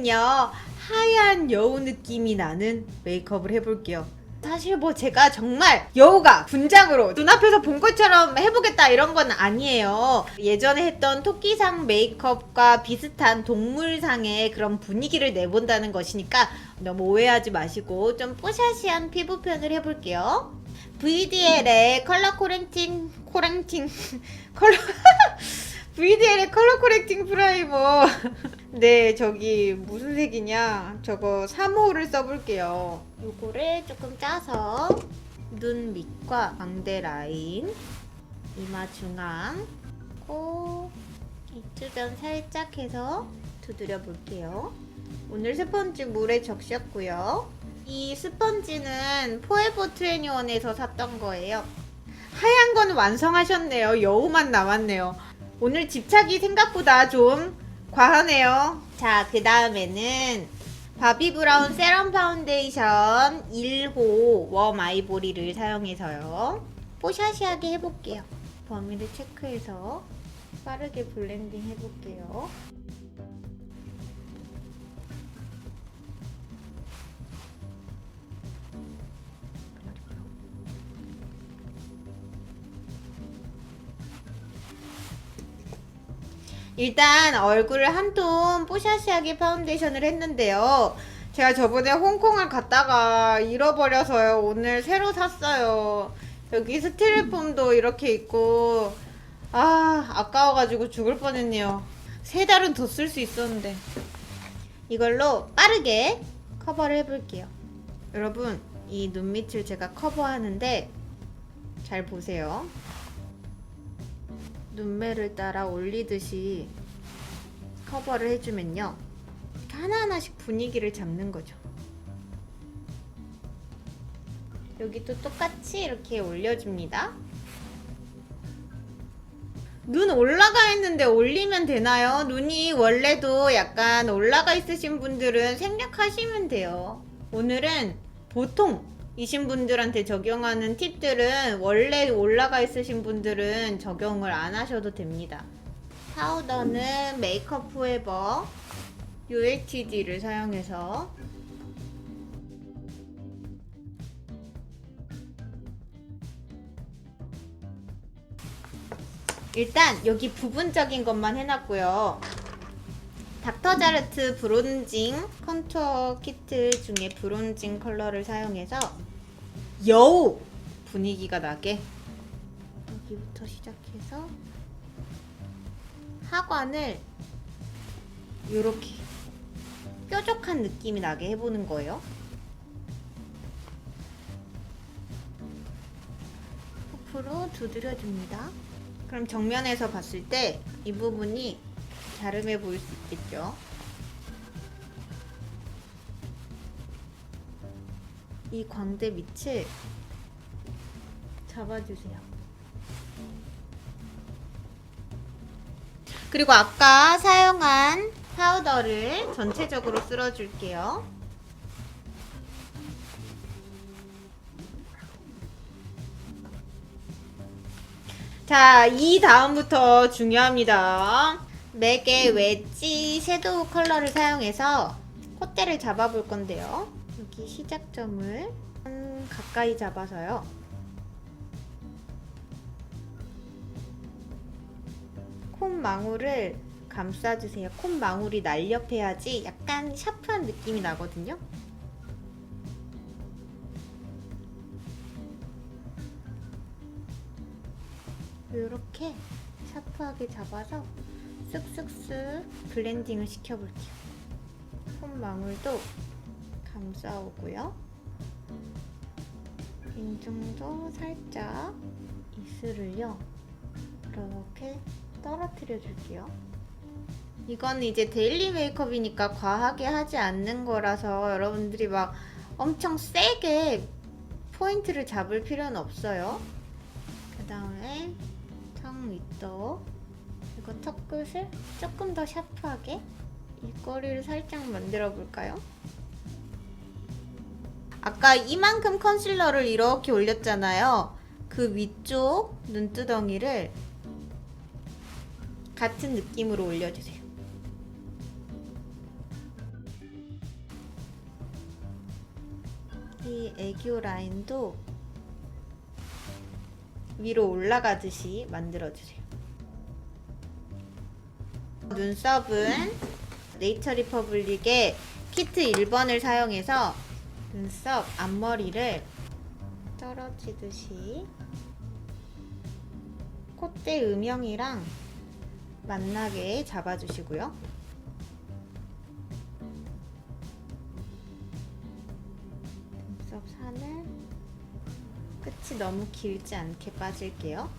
오늘은요 하얀 여우 느낌이 나는 메이크업을 해볼게요. 사실 뭐 제가 정말 여우가 분장으로 눈앞에서 본 것처럼 해보겠다 이런 건 아니에요. 예전에 했던 토끼상 메이크업과 비슷한 동물상의 그런 분위기를 내본다는 것이니까 너무 오해하지 마시고 좀 뽀샤시한 피부 표현을 해볼게요. VDL의 컬러 코렉팅 컬러 VDL의 컬러 코렉팅 프라이머. 네, 저기 무슨 색이냐? 저거 3호를 써볼게요. 요거를 조금 짜서 눈 밑과 광대 라인, 이마 중앙, 코, 입주변 살짝 해서 두드려 볼게요. 오늘 스펀지 물에 적셨고요. 이 스펀지는 포에버 21에서 샀던 거예요. 하얀 건 완성하셨네요. 여우만 남았네요. 오늘 집착이 생각보다 좀 과하네요. 자, 그 다음에는 바비브라운 세럼 파운데이션 1호 웜 아이보리를 사용해서요. 뽀샤시하게 해볼게요. 범위를 체크해서 빠르게 블렌딩 해볼게요. 일단 얼굴을 한 톤 뽀샤시하게 파운데이션을 했는데요. 제가 저번에 홍콩을 갔다가 잃어버려서요. 오늘 새로 샀어요. 여기 스티로폼도 이렇게 있고 아까워가지고 죽을 뻔했네요. 3달은 더 쓸 수 있었는데. 이걸로 빠르게 커버를 해볼게요. 여러분, 이 눈밑을 제가 커버하는데 잘 보세요. 눈매를 따라 올리듯이 커버를 해주면요, 하나하나씩 분위기를 잡는 거죠. 여기도 똑같이 이렇게 올려줍니다. 눈 올라가 있는데 올리면 되나요? 눈이 원래도 약간 올라가 있으신 분들은 생략하시면 돼요. 오늘은 보통 이신 분들한테 적용하는 팁들은 원래 올라가 있으신 분들은 적용을 안 하셔도 됩니다. 파우더는 메이크업 포에버 UHD를 사용해서 일단 여기 부분적인 것만 해놨고요. 닥터자르트 브론징 컨투어 키트 중에 브론징 컬러를 사용해서 여우 분위기가 나게 여기부터 시작해서 하관을 이렇게 뾰족한 느낌이 나게 해보는 거예요. 앞으로 두드려줍니다. 그럼 정면에서 봤을 때 이 부분이 갸름해 보일 수 있겠죠. 이 광대 밑을 잡아주세요. 그리고 아까 사용한 파우더를 전체적으로 쓸어줄게요. 자, 이 다음부터 중요합니다. 맥의 웨지 섀도우 컬러를 사용해서 콧대를 잡아볼 건데요. 여기 시작점을 가까이 잡아서요. 콧망울을 감싸주세요. 콧망울이 날렵해야지 약간 샤프한 느낌이 나거든요. 이렇게 샤프하게 잡아서 쓱쓱쓱 블렌딩을 시켜볼게요. 콧망울도 감싸오고요. 인중도 살짝 입술을요 이렇게 떨어뜨려 줄게요. 이건 이제 데일리 메이크업이니까 과하게 하지 않는 거라서 여러분들이 막 엄청 세게 포인트를 잡을 필요는 없어요. 그 다음에 턱 밑도 그리고 턱끝을 조금 더 샤프하게 입꼬리를 살짝 만들어 볼까요? 아까 이만큼 컨실러를 이렇게 올렸잖아요. 그 위쪽 눈두덩이를 같은 느낌으로 올려주세요. 이 애교 라인도 위로 올라가듯이 만들어주세요. 눈썹은 네이처 리퍼블릭의 키트 1번을 사용해서 눈썹 앞머리를 떨어지듯이 콧대 음영이랑 만나게 잡아주시고요. 눈썹 산을 끝이 너무 길지 않게 빠질게요.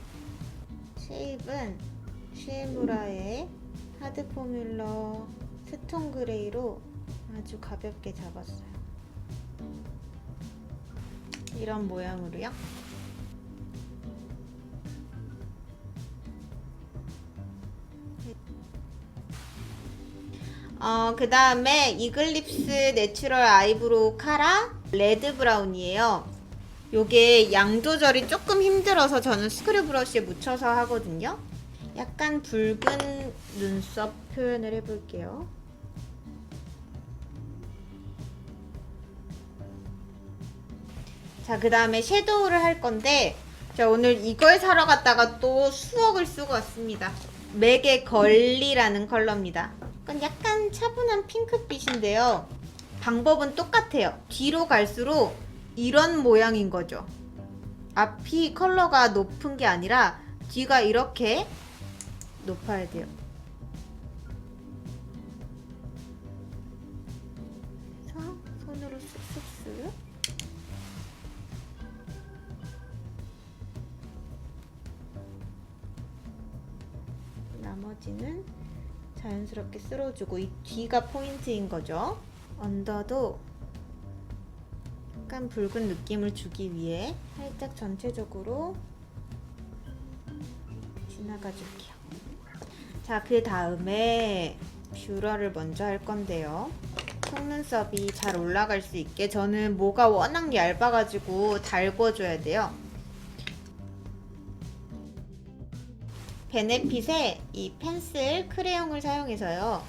쉐입은 쉬에무라의 하드 포뮬러 스톤 그레이로 아주 가볍게 잡았어요. 이런 모양으로요. 그 다음에 이글립스 내추럴 아이브로우 카라 레드 브라운이에요. 요게 양 조절이 조금 힘들어서 저는 스크류 브러쉬에 묻혀서 하거든요. 약간 붉은 눈썹 표현을 해볼게요. 자, 그 다음에 섀도우를 할 건데, 자, 오늘 이걸 사러 갔다가 또 수억을 쓰고 왔습니다. 맥의 걸리라는 컬러입니다. 이건 약간 차분한 핑크빛인데요. 방법은 똑같아요. 뒤로 갈수록 이런 모양인 거죠. 앞이 컬러가 높은 게 아니라 뒤가 이렇게 높아야 돼요. 그래서 손으로 쓱쓱쓱. 나머지는 자연스럽게 쓸어주고, 이 뒤가 포인트인 거죠. 언더도 약간 붉은 느낌을 주기 위해 살짝 전체적으로 지나가 줄게요. 자, 그 다음에 뷰러를 먼저 할 건데요. 속눈썹이 잘 올라갈 수 있게 저는 모가 워낙 얇아가지고 달궈줘야 돼요. 베네핏의 이 펜슬 크레용을 사용해서요.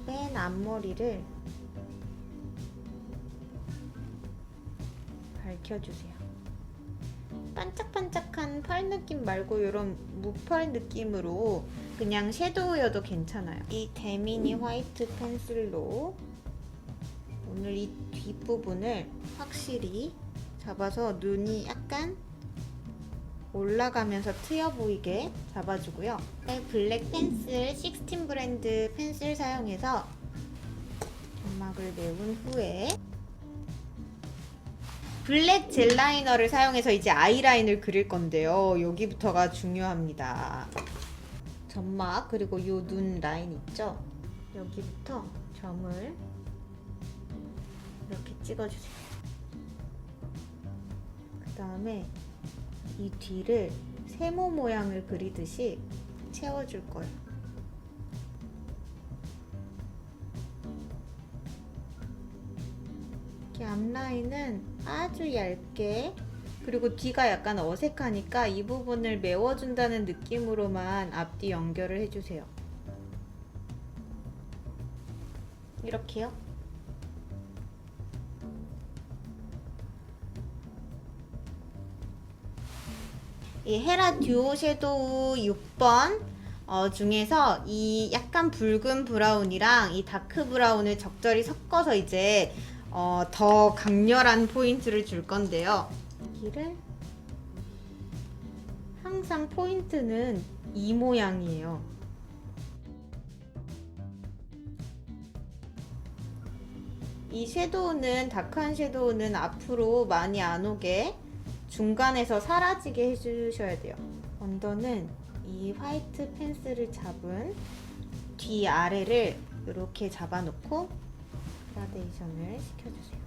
맨 앞머리를 밝혀주세요. 반짝반짝한 펄 느낌 말고 이런 무펄 느낌으로 그냥 섀도우여도 괜찮아요. 이 데미니 화이트 펜슬로 오늘 이 뒷부분을 확실히 잡아서 눈이 약간 올라가면서 트여 보이게 잡아주고요. 블랙 펜슬 16 브랜드 펜슬 사용해서 점막을 메운 후에 블랙 젤 라이너를 사용해서 이제 아이라인을 그릴 건데요. 여기부터가 중요합니다. 점막 그리고 이 눈 라인 있죠? 여기부터 점을 이렇게 찍어주세요. 그 다음에 이 뒤를 세모 모양을 그리듯이 채워줄 거예요. 이렇게 앞라인은 아주 얇게, 그리고 뒤가 약간 어색하니까 이 부분을 메워준다는 느낌으로만 앞뒤 연결을 해주세요. 이렇게요. 이 헤라 듀오 섀도우 6번 중에서 이 약간 붉은 브라운이랑 이 다크 브라운을 적절히 섞어서 이제 더 강렬한 포인트를 줄 건데요. 여기를 항상 포인트는 이 모양이에요. 이 섀도우는 다크한 섀도우는 앞으로 많이 안 오게 중간에서 사라지게 해주셔야 돼요. 언더는 이 화이트 펜슬을 잡은 뒤 아래를 이렇게 잡아놓고 그라데이션을 시켜주세요.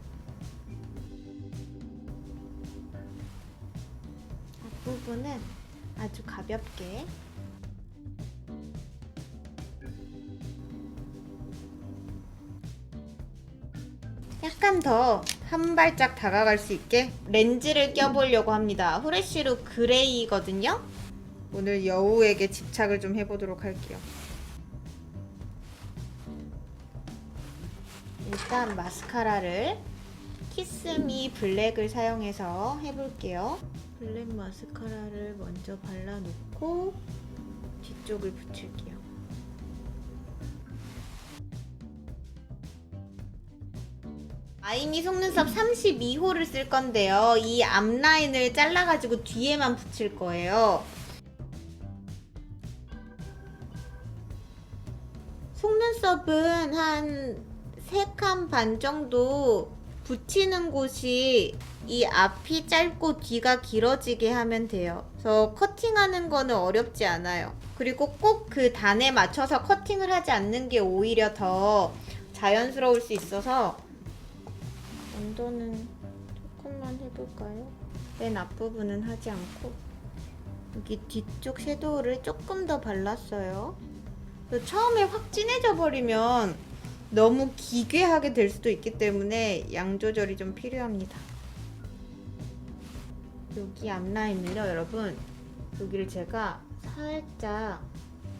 앞부분은 아주 가볍게 약간 더 한 발짝 다가갈 수 있게 렌즈를 껴보려고 합니다. 후레쉬룩 그레이거든요. 오늘 여우에게 집착을 좀 해보도록 할게요. 일단 마스카라를 키스미 블랙을 사용해서 해볼게요. 블랙 마스카라를 먼저 발라놓고 뒤쪽을 붙일게요. 아이미 속눈썹 32호를 쓸 건데요. 이 앞라인을 잘라가지고 뒤에만 붙일 거예요. 속눈썹은 한 3칸 반 정도 붙이는 곳이 이 앞이 짧고 뒤가 길어지게 하면 돼요. 그래서 커팅하는 거는 어렵지 않아요. 그리고 꼭 그 단에 맞춰서 커팅을 하지 않는 게 오히려 더 자연스러울 수 있어서 언더는 조금만 해볼까요? 맨 앞부분은 하지 않고 여기 뒤쪽 섀도우를 조금 더 발랐어요. 처음에 확 진해져 버리면 너무 기괴하게 될 수도 있기 때문에 양 조절이 좀 필요합니다. 여기 앞라인을요, 여러분, 여기를 제가 살짝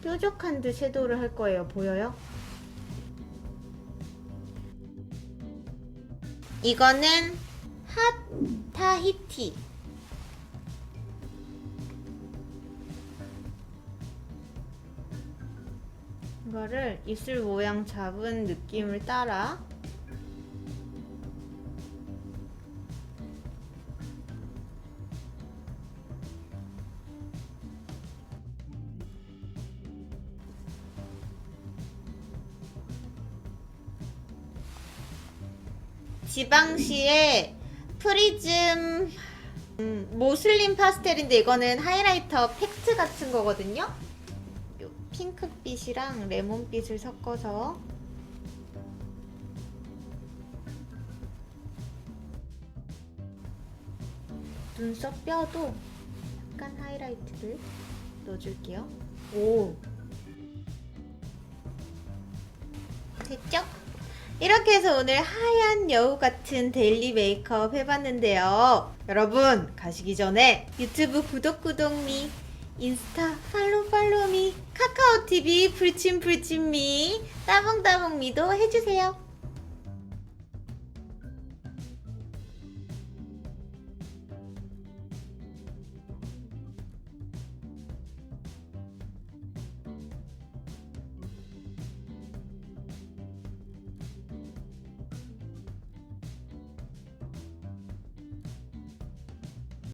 뾰족한 듯 섀도우를 할 거예요. 보여요? 이거는 핫 타히티. 이거를 입술 모양 잡은 느낌을 따라 지방시의 프리즘 모슬린 파스텔인데 이거는 하이라이터 팩트 같은 거거든요. 요 핑크빛이랑 레몬빛을 섞어서 눈썹 뼈도 약간 하이라이트를 넣어줄게요. 오, 됐죠? 이렇게 해서 오늘 하얀 여우 같은 데일리 메이크업 해봤는데요. 여러분, 가시기 전에 유튜브 구독미, 인스타 팔로우미, 카카오TV 불침미, 따봉미도 해주세요.